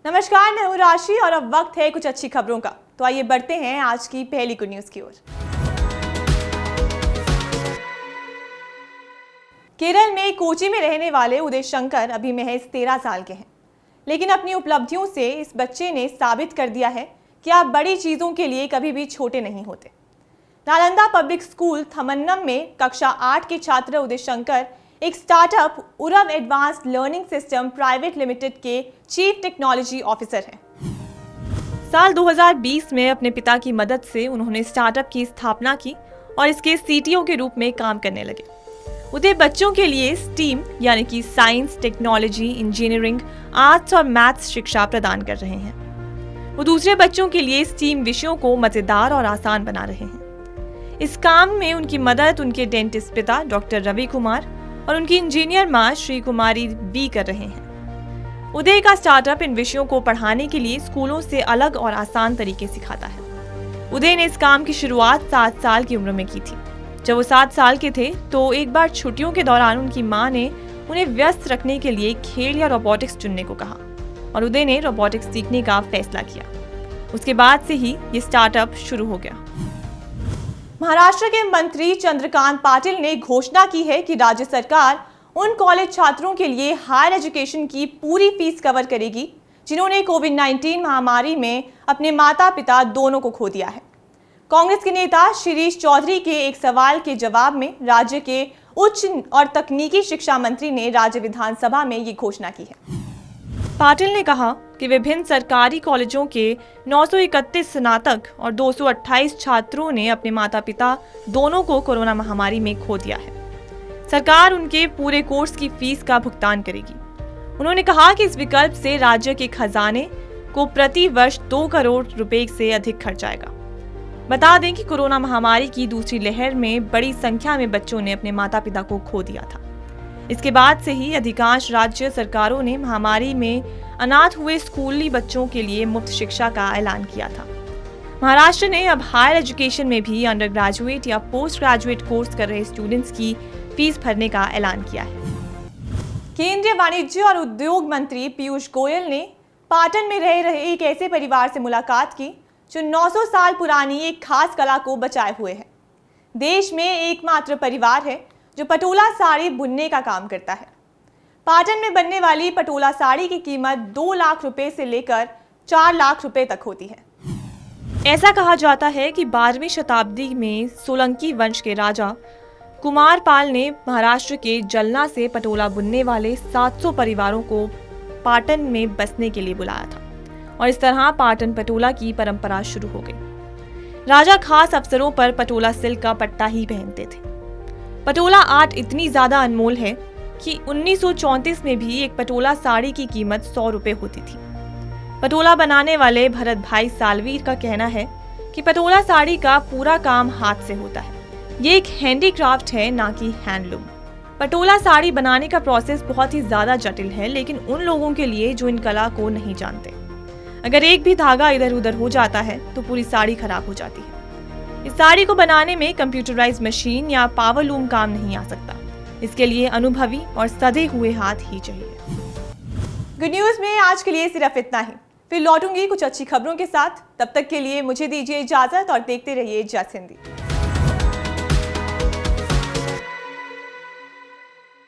नमस्कार, मैं हूं राशि और अब वक्त है कुछ अच्छी खबरों का। तो आइए बढ़ते हैं आज की पहली गुड न्यूज की ओर। केरल में कोची में रहने वाले उदय शंकर अभी महज 13 साल के हैं, लेकिन अपनी उपलब्धियों से इस बच्चे ने साबित कर दिया है कि आप बड़ी चीजों के लिए कभी भी छोटे नहीं होते। नालंदा पब्लिक स्कूल थमन्नम में कक्षा 8 के छात्र उदय शंकर एक startup Urav advanced learning system private limited के चीफ टेक्नोलॉजी ऑफिसर हैं। साल 2020 में अपने पिता की मदद से उन्होंने स्टार्टअप की स्थापना की और इसके सीटीओ के रूप में काम करने लगे। उदय बच्चों के लिए स्टीम यानी कि साइंस, टेक्नोलॉजी, इंजीनियरिंग, आर्ट्स और मैथ्स शिक्षा प्रदान कर रहे हैं। वो दूसरे बच्चों के लिए स्टीम विषयों को मजेदार और आसान बना रहे हैं। इस काम में उनकी मदद उनके डेंटिस्ट पिता डॉक्टर रवि कुमार और उनकी इंजीनियर मां श्री कुमारी बी कर रहे हैं। उदय का स्टार्टअप इन विषयों को पढ़ाने के लिए स्कूलों से अलग और आसान तरीके सिखाता है। उदय ने इस काम की शुरुआत 7 साल की उम्र में की थी। जब वो 7 साल के थे तो एक बार छुट्टियों के दौरान उनकी मां ने उन्हें व्यस्त रखने के लिए खेल या रोबोटिक्स चुनने को कहा और उदय ने रोबोटिक्स सीखने का फैसला किया। उसके बाद से ही ये स्टार्टअप शुरू हो गया। महाराष्ट्र के मंत्री चंद्रकांत पाटिल ने घोषणा की है कि राज्य सरकार उन कॉलेज छात्रों के लिए हायर एजुकेशन की पूरी फीस कवर करेगी जिन्होंने कोविड-19 महामारी में अपने माता पिता दोनों को खो दिया है। कांग्रेस के नेता शिरीष चौधरी के एक सवाल के जवाब में राज्य के उच्च और तकनीकी शिक्षा मंत्री ने राज्य विधानसभा में ये घोषणा की है। पाटिल ने कहा कि विभिन्न सरकारी कॉलेजों के 931 स्नातक और 228 छात्रों ने अपने माता पिता दोनों को कोरोना महामारी में खो दिया है। सरकार उनके पूरे कोर्स की फीस का भुगतान करेगी। उन्होंने कहा कि इस विकल्प से राज्य के खजाने को प्रति वर्ष 2 करोड़ रुपए से अधिक खर्च आएगा। बता दें कि कोरोना महामारी की दूसरी लहर में बड़ी संख्या में बच्चों ने अपने माता पिता को खो दिया था। इसके बाद से ही अधिकांश राज्य सरकारों ने महामारी में अनाथ हुए स्कूली बच्चों के लिए मुफ्त शिक्षा का ऐलान किया था। महाराष्ट्र ने अब हायर एजुकेशन में भी अंडर ग्रेजुएट या पोस्ट ग्रेजुएट कोर्स कर रहे स्टूडेंट्स की फीस भरने का ऐलान किया है। केंद्रीय वाणिज्य और उद्योग मंत्री पीयूष गोयल ने पाटन में रह रहे एक ऐसे परिवार से मुलाकात की जो 900 साल पुरानी एक खास कला को बचाए हुए है। देश में एकमात्र परिवार है जो पटोला साड़ी बुनने का काम करता है। पाटन में बनने वाली पटोला साड़ी की कीमत 2 लाख रुपए से लेकर 4 लाख रुपए तक होती है। ऐसा कहा जाता है कि 12वीं शताब्दी में सोलंकी वंश के राजा कुमारपाल ने महाराष्ट्र के जलना से पटोला बुनने वाले 700 परिवारों को पाटन में बसने के लिए बुलाया था और इस तरह पाटन पटोला की परंपरा शुरू हो गई। राजा खास अवसरों पर पटोला सिल्क का पट्टा ही पहनते थे। पटोला आर्ट इतनी ज्यादा अनमोल है कि 1934 में भी एक पटोला साड़ी की कीमत 100 रुपए होती थी। पटोला बनाने वाले भरत भाई सालवीर का कहना है कि पटोला साड़ी का पूरा काम हाथ से होता है। ये एक हैंडीक्राफ्ट है, ना कि हैंडलूम। पटोला साड़ी बनाने का प्रोसेस बहुत ही ज्यादा जटिल है, लेकिन उन लोगों के लिए जो इन कला को नहीं जानते। अगर एक भी धागा इधर उधर हो जाता है तो पूरी साड़ी खराब हो जाती है। इस साड़ी को बनाने में कंप्यूटराइज्ड मशीन या पावर लूम काम नहीं आ सकता। इसके लिए अनुभवी और सधे हुए हाथ ही चाहिए। गुड न्यूज में आज के लिए सिर्फ इतना ही। फिर लौटूंगी कुछ अच्छी खबरों के साथ। तब तक के लिए मुझे दीजिए इजाजत और देखते रहिए जस हिंदी।